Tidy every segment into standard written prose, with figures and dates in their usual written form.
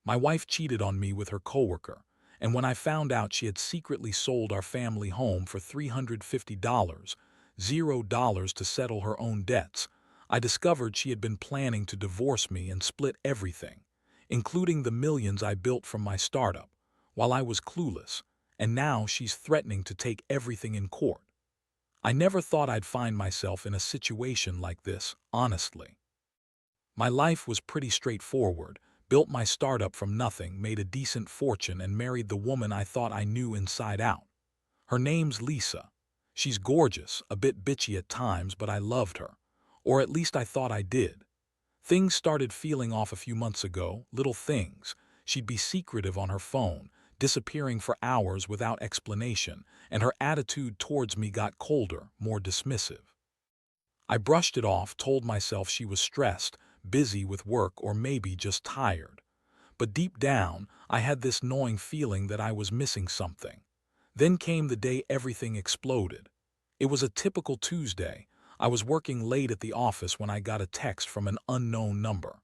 My wife cheated on me with her coworker, and when I found out she had secretly sold our family home for $350, $0 to settle her own debts, I discovered she had been planning to divorce me and split everything, including the millions I built from my startup, while I was clueless, and now she's threatening to take everything in court. I never thought I'd find myself in a situation like this, honestly. My life was pretty straightforward: built my startup from nothing, made a decent fortune, and married the woman I thought I knew inside out. Her name's Lisa. She's gorgeous, a bit bitchy at times, but I loved her. Or at least I thought I did. Things started feeling off a few months ago, little things. She'd be secretive on her phone, disappearing for hours without explanation, and her attitude towards me got colder, more dismissive. I brushed it off, told myself she was stressed, busy with work, or maybe just tired. But deep down, I had this gnawing feeling that I was missing something. Then came the day everything exploded. It was a typical Tuesday. I was working late at the office when I got a text from an unknown number.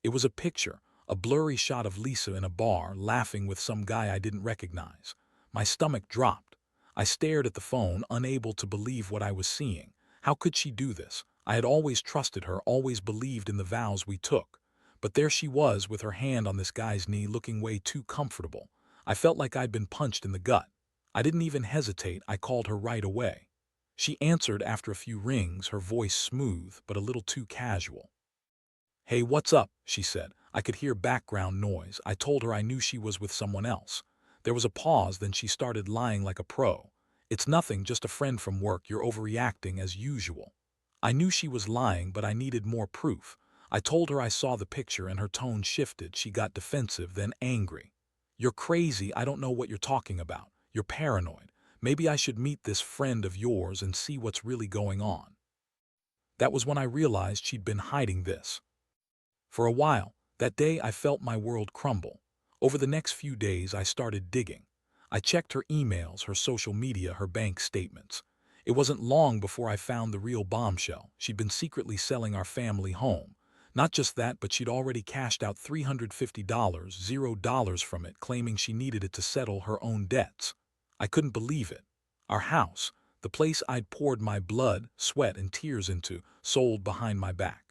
It was a picture, a blurry shot of Lisa in a bar, laughing with some guy I didn't recognize. My stomach dropped. I stared at the phone, unable to believe what I was seeing. How could she do this? I had always trusted her, always believed in the vows we took. But there she was, with her hand on this guy's knee, looking way too comfortable. I felt like I'd been punched in the gut. I didn't even hesitate. I called her right away. She answered after a few rings, her voice smooth but a little too casual. "Hey, what's up?" she said. I could hear background noise. I told her I knew she was with someone else. There was a pause, then she started lying like a pro. "It's nothing, just a friend from work. You're overreacting as usual." I knew she was lying, but I needed more proof. I told her I saw the picture, and her tone shifted. She got defensive, then angry. "You're crazy. I don't know what you're talking about. You're paranoid. Maybe I should meet this friend of yours and see what's really going on." That was when I realized she'd been hiding this. For a while, that day, I felt my world crumble. Over the next few days, I started digging. I checked her emails, her social media, her bank statements. It wasn't long before I found the real bombshell. She'd been secretly selling our family home. Not just that, but she'd already cashed out $350, $0 from it, claiming she needed it to settle her own debts. I couldn't believe it. Our house, the place I'd poured my blood, sweat, and tears into, sold behind my back.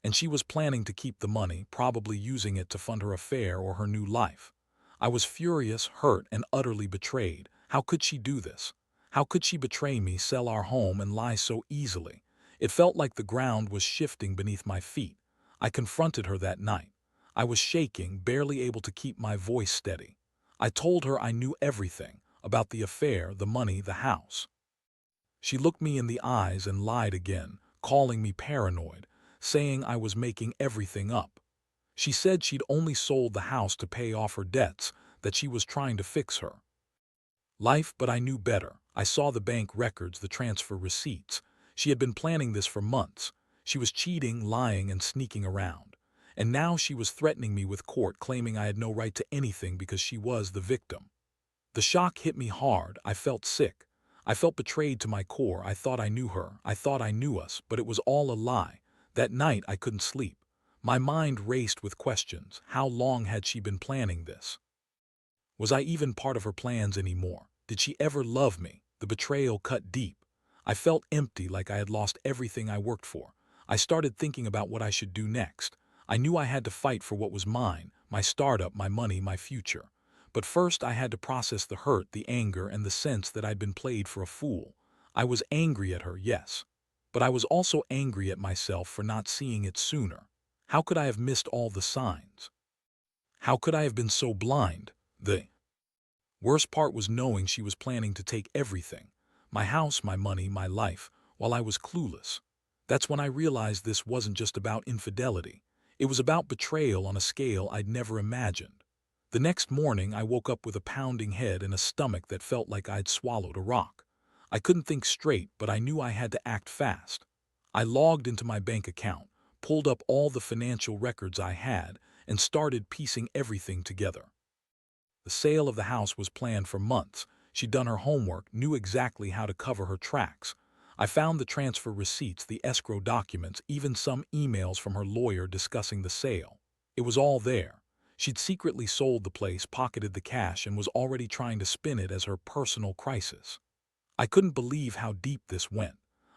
And she was planning to keep the money, probably using it to fund her affair or her new life. I was furious, hurt, and utterly betrayed. How could she do this? How could she betray me, sell our home, and lie so easily? It felt like the ground was shifting beneath my feet. I confronted her that night. I was shaking, barely able to keep my voice steady. I told her I knew everything about the affair, the money, the house. She looked me in the eyes and lied again, calling me paranoid, saying I was making everything up. She said she'd only sold the house to pay off her debts, that she was trying to fix her life, but I knew better. I saw the bank records, the transfer receipts. She had been planning this for months. She was cheating, lying, and sneaking around. And now she was threatening me with court, claiming I had no right to anything because she was the victim. The shock hit me hard. I felt sick. I felt betrayed to my core. I thought I knew her. I thought I knew us, but it was all a lie. That night I couldn't sleep. My mind raced with questions. How long had she been planning this? Was I even part of her plans anymore? Did she ever love me? The betrayal cut deep. I felt empty, like I had lost everything I worked for. I started thinking about what I should do next. I knew I had to fight for what was mine, my startup, my money, my future. But first I had to process the hurt, the anger, and the sense that I'd been played for a fool. I was angry at her, yes. But I was also angry at myself for not seeing it sooner. How could I have missed all the signs? How could I have been so blind? The worst part was knowing she was planning to take everything. My house, my money, my life, while I was clueless. That's when I realized this wasn't just about infidelity. It was about betrayal on a scale I'd never imagined. The next morning, I woke up with a pounding head and a stomach that felt like I'd swallowed a rock. I couldn't think straight, but I knew I had to act fast. I logged into my bank account, pulled up all the financial records I had, and started piecing everything together. The sale of the house was planned for months. She'd done her homework, knew exactly how to cover her tracks. I found the transfer receipts, the escrow documents, even some emails from her lawyer discussing the sale. It was all there. She'd secretly sold the place, pocketed the cash, and was already trying to spin it as her personal crisis. I couldn't believe how deep this went.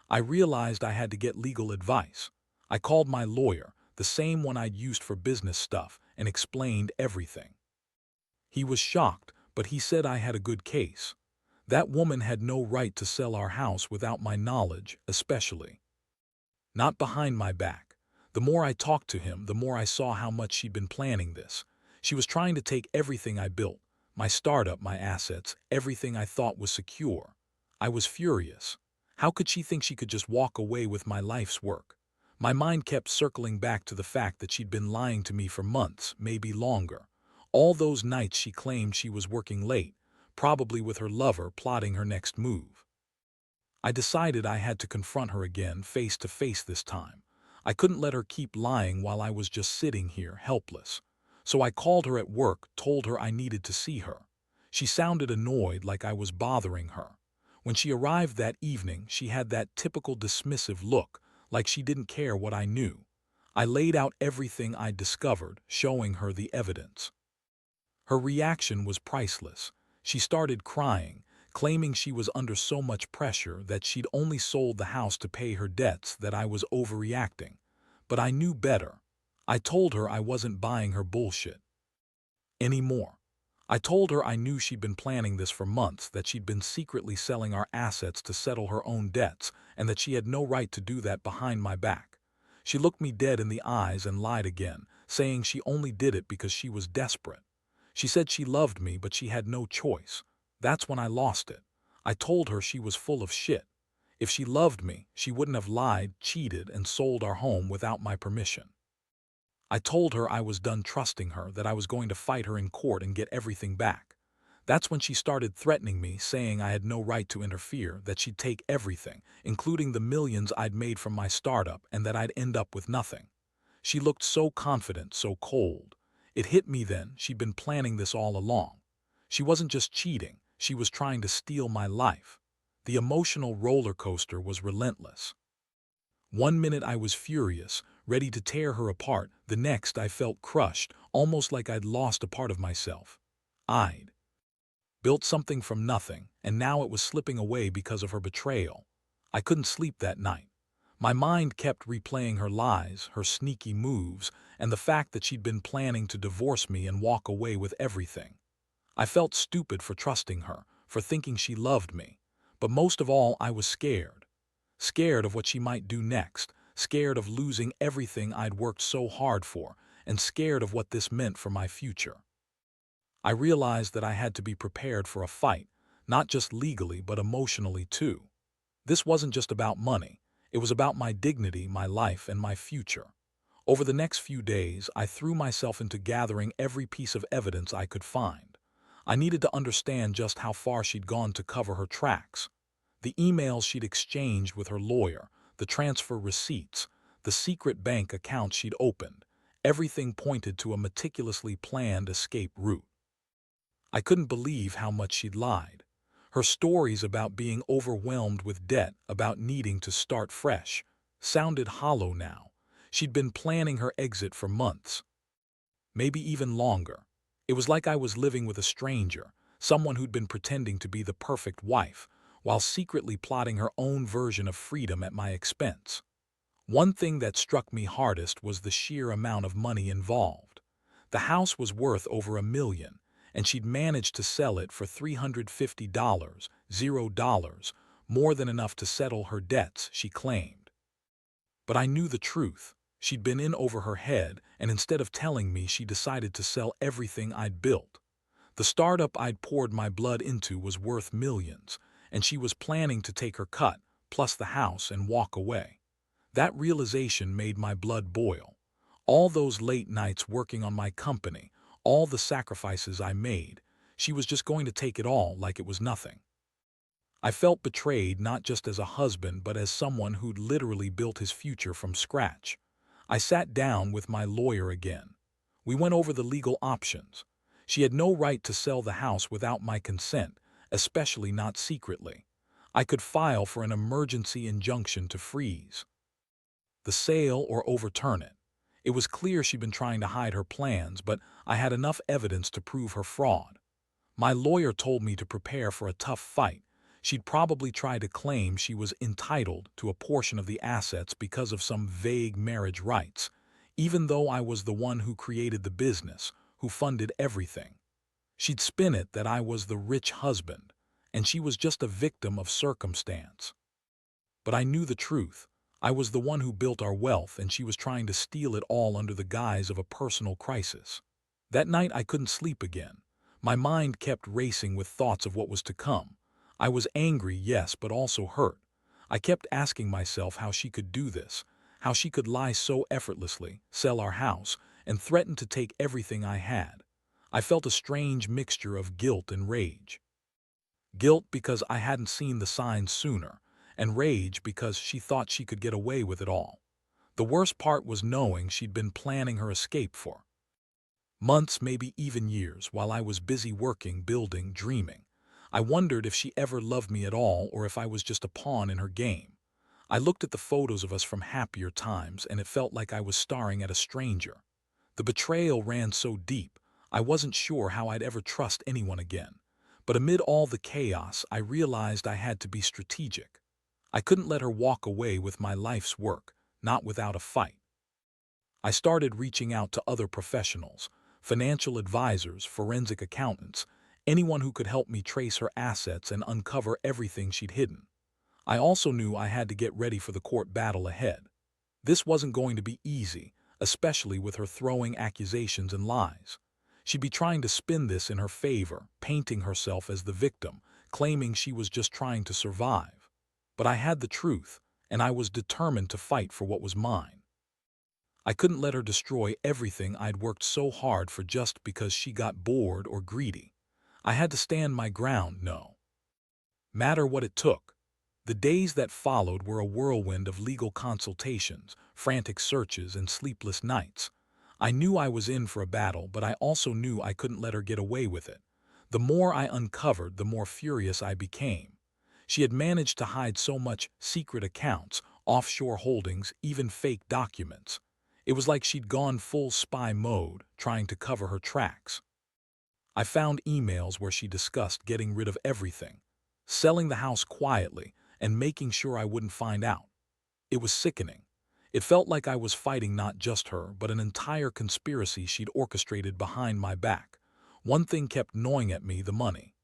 I realized I had to get legal advice. I called my lawyer, the same one I'd used for business stuff, and explained everything. He was shocked, but he said I had a good case. That woman had no right to sell our house without my knowledge, especially not behind my back. The more I talked to him, the more I saw how much she'd been planning this. She was trying to take everything I built, my startup, my assets, everything I thought was secure. I was furious. How could she think she could just walk away with my life's work? My mind kept circling back to the fact that she'd been lying to me for months, maybe longer. All those nights she claimed she was working late, probably with her lover plotting her next move. I decided I had to confront her again, face to face this time. I couldn't let her keep lying while I was just sitting here, helpless. So I called her at work, told her I needed to see her. She sounded annoyed, like I was bothering her. When she arrived that evening, she had that typical dismissive look, like she didn't care what I knew. I laid out everything I'd discovered, showing her the evidence. Her reaction was priceless. She started crying, claiming she was under so much pressure that she'd only sold the house to pay her debts, that I was overreacting. But I knew better. I told her I wasn't buying her bullshit anymore. I told her I knew she'd been planning this for months, that she'd been secretly selling our assets to settle her own debts, and that she had no right to do that behind my back. She looked me dead in the eyes and lied again, saying she only did it because she was desperate. She said she loved me, but she had no choice. That's when I lost it. I told her she was full of shit. If she loved me, she wouldn't have lied, cheated, and sold our home without my permission. I told her I was done trusting her, that I was going to fight her in court and get everything back. That's when she started threatening me, saying I had no right to interfere, that she'd take everything, including the millions I'd made from my startup, and that I'd end up with nothing. She looked so confident, so cold. It hit me then, she'd been planning this all along. She wasn't just cheating, she was trying to steal my life. The emotional roller coaster was relentless. One minute I was furious, ready to tear her apart. The next I felt crushed, almost like I'd lost a part of myself. I'd built something from nothing, and now it was slipping away because of her betrayal. I couldn't sleep that night. My mind kept replaying her lies, her sneaky moves, and the fact that she'd been planning to divorce me and walk away with everything. I felt stupid for trusting her, for thinking she loved me. But most of all, I was scared. Scared of what she might do next, scared of losing everything I'd worked so hard for, and scared of what this meant for my future. I realized that I had to be prepared for a fight, not just legally but emotionally too. This wasn't just about money. It was about my dignity, my life, and my future. Over the next few days, I threw myself into gathering every piece of evidence I could find. I needed to understand just how far she'd gone to cover her tracks. The emails she'd exchanged with her lawyer, the transfer receipts, the secret bank accounts she'd opened, everything pointed to a meticulously planned escape route. I couldn't believe how much she'd lied. Her stories about being overwhelmed with debt, about needing to start fresh, sounded hollow now. She'd been planning her exit for months, maybe even longer. It was like I was living with a stranger, someone who'd been pretending to be the perfect wife, while secretly plotting her own version of freedom at my expense. One thing that struck me hardest was the sheer amount of money involved. The house was worth over $1 million, and she'd managed to sell it for $350, $0, more than enough to settle her debts, she claimed. But I knew the truth. She'd been in over her head, and instead of telling me, she decided to sell everything I'd built. The startup I'd poured my blood into was worth millions, and she was planning to take her cut, plus the house, and walk away. That realization made my blood boil. All those late nights working on my company, all the sacrifices I made, she was just going to take it all like it was nothing. I felt betrayed, not just as a husband but as someone who'd literally built his future from scratch. I sat down with my lawyer again. We went over the legal options. She had no right to sell the house without my consent, especially not secretly. I could file for an emergency injunction to freeze the sale or overturn it. It was clear she'd been trying to hide her plans, but I had enough evidence to prove her fraud. My lawyer told me to prepare for a tough fight. She'd probably try to claim she was entitled to a portion of the assets because of some vague marriage rights, even though I was the one who created the business, who funded everything. She'd spin it that I was the rich husband, and she was just a victim of circumstance. But I knew the truth. I was the one who built our wealth, and she was trying to steal it all under the guise of a personal crisis. That night I couldn't sleep again. My mind kept racing with thoughts of what was to come. I was angry, yes, but also hurt. I kept asking myself how she could do this, how she could lie so effortlessly, sell our house, and threaten to take everything I had. I felt a strange mixture of guilt and rage. Guilt because I hadn't seen the signs sooner, and rage because she thought she could get away with it all. The worst part was knowing she'd been planning her escape for months, maybe even years, while I was busy working, building, dreaming. I wondered if she ever loved me at all or if I was just a pawn in her game. I looked at the photos of us from happier times, and it felt like I was staring at a stranger. The betrayal ran so deep, I wasn't sure how I'd ever trust anyone again. But amid all the chaos, I realized I had to be strategic. I couldn't let her walk away with my life's work, not without a fight. I started reaching out to other professionals, financial advisors, forensic accountants, anyone who could help me trace her assets and uncover everything she'd hidden. I also knew I had to get ready for the court battle ahead. This wasn't going to be easy, especially with her throwing accusations and lies. She'd be trying to spin this in her favor, painting herself as the victim, claiming she was just trying to survive. But I had the truth, and I was determined to fight for what was mine. I couldn't let her destroy everything I'd worked so hard for just because she got bored or greedy. I had to stand my ground, no matter what it took. The days that followed were a whirlwind of legal consultations, frantic searches, and sleepless nights. I knew I was in for a battle, but I also knew I couldn't let her get away with it. The more I uncovered, the more furious I became. She had managed to hide so much: secret accounts, offshore holdings, even fake documents. It was like she'd gone full spy mode, trying to cover her tracks. I found emails where she discussed getting rid of everything, selling the house quietly, and making sure I wouldn't find out. It was sickening. It felt like I was fighting not just her, but an entire conspiracy she'd orchestrated behind my back. One thing kept gnawing at me: the money.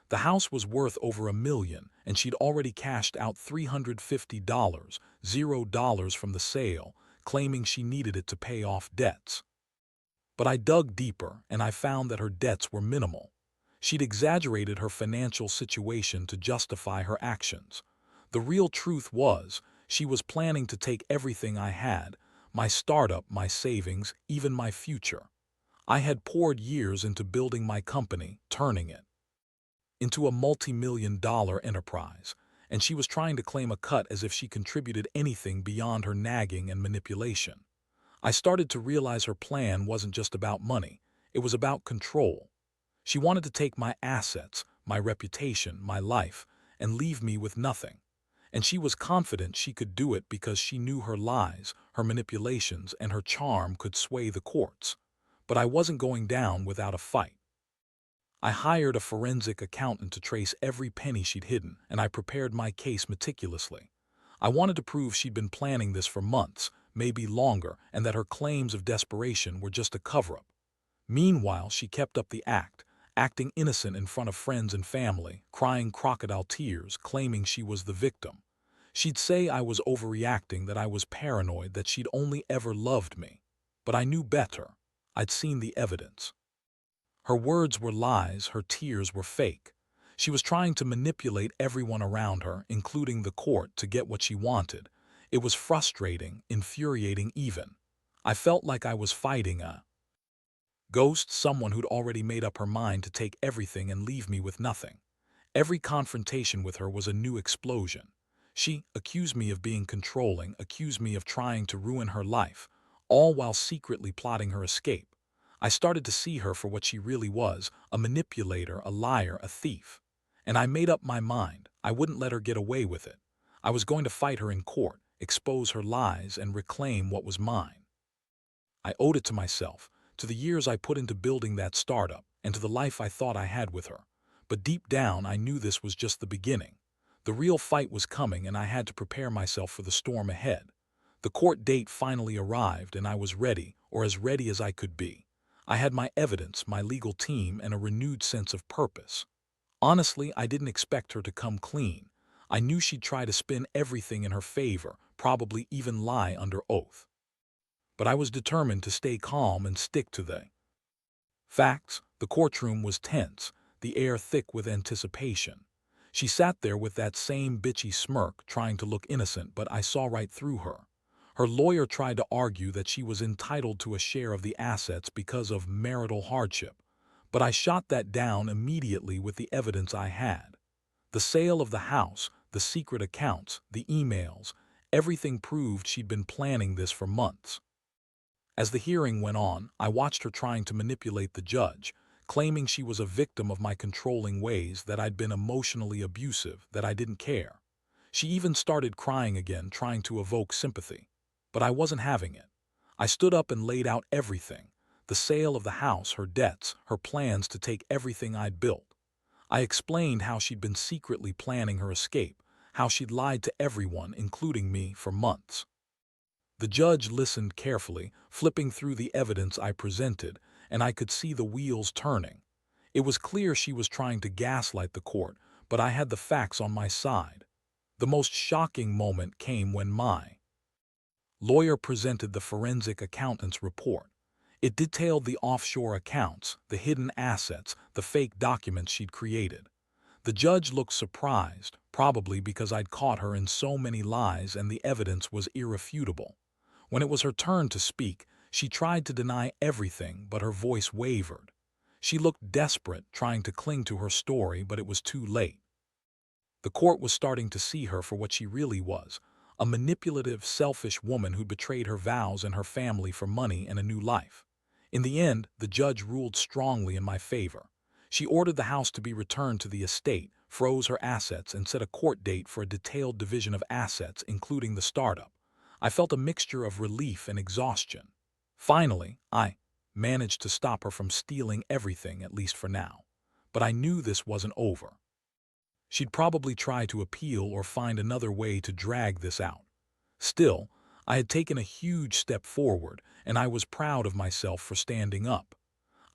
The house was worth over $1 million, and she'd already cashed out $350, $0 from the sale, claiming she needed it to pay off debts. But I dug deeper, and I found that her debts were minimal. She'd exaggerated her financial situation to justify her actions. The real truth was, she was planning to take everything I had: my startup, my savings, even my future. I had poured years into building my company, turning it into a multi-million-dollar enterprise, and she was trying to claim a cut as if she contributed anything beyond her nagging and manipulation. I started to realize her plan wasn't just about money, it was about control. She wanted to take my assets, my reputation, my life, and leave me with nothing. And she was confident she could do it because she knew her lies, her manipulations, and her charm could sway the courts. But I wasn't going down without a fight. I hired a forensic accountant to trace every penny she'd hidden, and I prepared my case meticulously. I wanted to prove she'd been planning this for months, maybe longer, and that her claims of desperation were just a cover-up. Meanwhile, she kept up the act, acting innocent in front of friends and family, crying crocodile tears, claiming she was the victim. She'd say I was overreacting, that I was paranoid, that she'd only ever loved me. But I knew better. I'd seen the evidence. Her words were lies, her tears were fake. She was trying to manipulate everyone around her, including the court, to get what she wanted. It was frustrating, infuriating even. I felt like I was fighting a ghost, someone who'd already made up her mind to take everything and leave me with nothing. Every confrontation with her was a new explosion. She accused me of being controlling, accused me of trying to ruin her life, all while secretly plotting her escape. I started to see her for what she really was: a manipulator, a liar, a thief. And I made up my mind. I wouldn't let her get away with it. I was going to fight her in court, expose her lies, and reclaim what was mine. I owed it to myself, to the years I put into building that startup, and to the life I thought I had with her. But deep down, I knew this was just the beginning. The real fight was coming, and I had to prepare myself for the storm ahead. The court date finally arrived, and I was ready, or as ready as I could be. I had my evidence, my legal team, and a renewed sense of purpose. Honestly, I didn't expect her to come clean. I knew she'd try to spin everything in her favor, probably even lie under oath. But I was determined to stay calm and stick to the facts. The courtroom was tense, the air thick with anticipation. She sat there with that same bitchy smirk, trying to look innocent, but I saw right through her. Her lawyer tried to argue that she was entitled to a share of the assets because of marital hardship, but I shot that down immediately with the evidence I had. The sale of the house, the secret accounts, the emails, everything proved she'd been planning this for months. As the hearing went on, I watched her trying to manipulate the judge, claiming she was a victim of my controlling ways, that I'd been emotionally abusive, that I didn't care. She even started crying again, trying to evoke sympathy. But I wasn't having it. I stood up and laid out everything: the sale of the house, her debts, her plans to take everything I'd built. I explained how she'd been secretly planning her escape, how she'd lied to everyone, including me, for months. The judge listened carefully, flipping through the evidence I presented, and I could see the wheels turning. It was clear she was trying to gaslight the court, but I had the facts on my side. The most shocking moment came when my lawyer presented the forensic accountant's report. It detailed the offshore accounts, the hidden assets, the fake documents she'd created. The judge looked surprised, probably because I'd caught her in so many lies and the evidence was irrefutable. When it was her turn to speak, she tried to deny everything, but her voice wavered. She looked desperate, trying to cling to her story, but it was too late. The court was starting to see her for what she really was: a manipulative, selfish woman who betrayed her vows and her family for money and a new life. In the end, the judge ruled strongly in my favor. She ordered the house to be returned to the estate, froze her assets, and set a court date for a detailed division of assets, including the startup. I felt a mixture of relief and exhaustion. Finally, I managed to stop her from stealing everything, at least for now. But I knew this wasn't over. She'd probably try to appeal or find another way to drag this out. Still, I had taken a huge step forward, and I was proud of myself for standing up.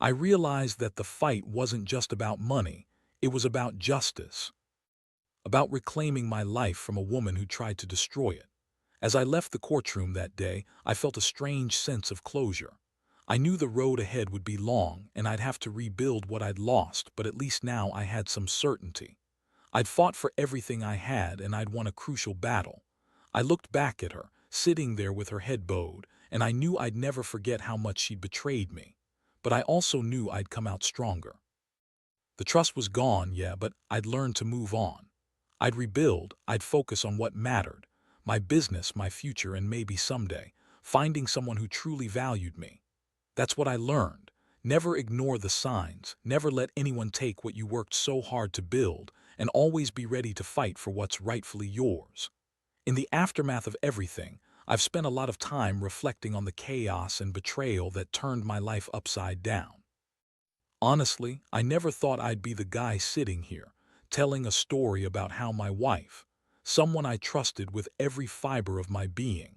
I realized that the fight wasn't just about money, it was about justice, about reclaiming my life from a woman who tried to destroy it. As I left the courtroom that day, I felt a strange sense of closure. I knew the road ahead would be long, and I'd have to rebuild what I'd lost, but at least now I had some certainty. I'd fought for everything I had, and I'd won a crucial battle. I looked back at her, sitting there with her head bowed, and I knew I'd never forget how much she'd betrayed me. But I also knew I'd come out stronger. The trust was gone, yeah, but I'd learned to move on. I'd rebuild, I'd focus on what mattered: my business, my future, and maybe someday, finding someone who truly valued me. That's what I learned. Never ignore the signs, never let anyone take what you worked so hard to build, and always be ready to fight for what's rightfully yours. In the aftermath of everything, I've spent a lot of time reflecting on the chaos and betrayal that turned my life upside down. Honestly, I never thought I'd be the guy sitting here, telling a story about how my wife, someone I trusted with every fiber of my being,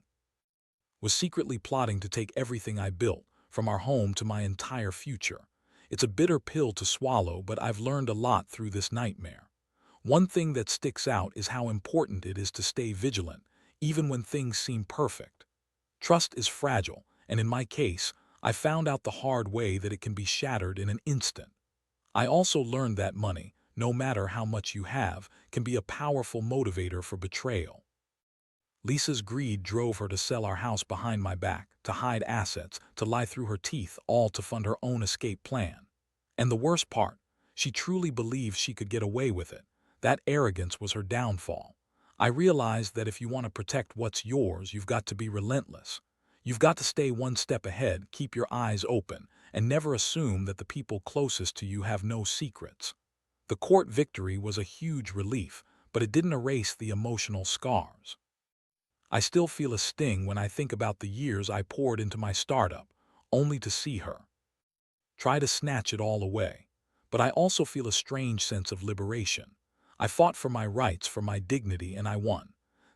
was secretly plotting to take everything I built, from our home to my entire future. It's a bitter pill to swallow, but I've learned a lot through this nightmare. One thing that sticks out is how important it is to stay vigilant, even when things seem perfect. Trust is fragile, and in my case, I found out the hard way that it can be shattered in an instant. I also learned that money, no matter how much you have, can be a powerful motivator for betrayal. Lisa's greed drove her to sell our house behind my back, to hide assets, to lie through her teeth, all to fund her own escape plan. And the worst part, she truly believed she could get away with it. That arrogance was her downfall. I realized that if you want to protect what's yours, you've got to be relentless. You've got to stay one step ahead, keep your eyes open, and never assume that the people closest to you have no secrets. The court victory was a huge relief, but it didn't erase the emotional scars. I still feel a sting when I think about the years I poured into my startup, only to see her try to snatch it all away. But I also feel a strange sense of liberation. I fought for my rights, for my dignity, and I won.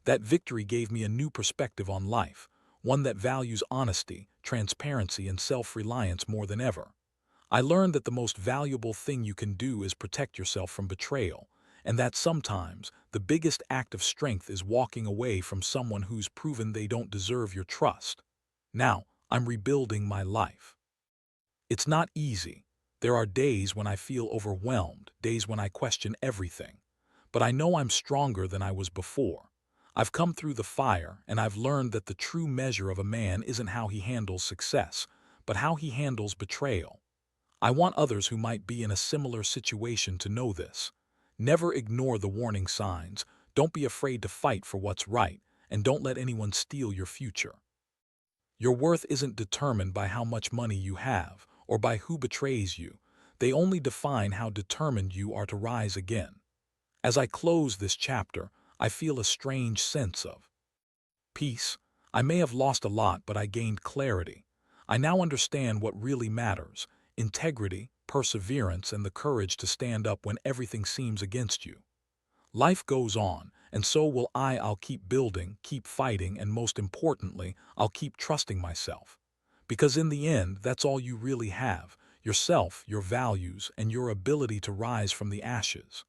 That victory gave me a new perspective on life, one that values honesty, transparency, and self-reliance more than ever. I learned that the most valuable thing you can do is protect yourself from betrayal, and that sometimes the biggest act of strength is walking away from someone who's proven they don't deserve your trust. Now, I'm rebuilding my life. It's not easy. There are days when I feel overwhelmed, days when I question everything. But I know I'm stronger than I was before. I've come through the fire, and I've learned that the true measure of a man isn't how he handles success, but how he handles betrayal. I want others who might be in a similar situation to know this. Never ignore the warning signs, don't be afraid to fight for what's right, and don't let anyone steal your future. Your worth isn't determined by how much money you have or by who betrays you. They only define how determined you are to rise again. As I close this chapter, I feel a strange sense of peace. I may have lost a lot, but I gained clarity. I now understand what really matters: integrity, perseverance, and the courage to stand up when everything seems against you. Life goes on, and so will I. I'll keep building, keep fighting, and most importantly, I'll keep trusting myself. Because in the end, that's all you really have: yourself, your values, and your ability to rise from the ashes.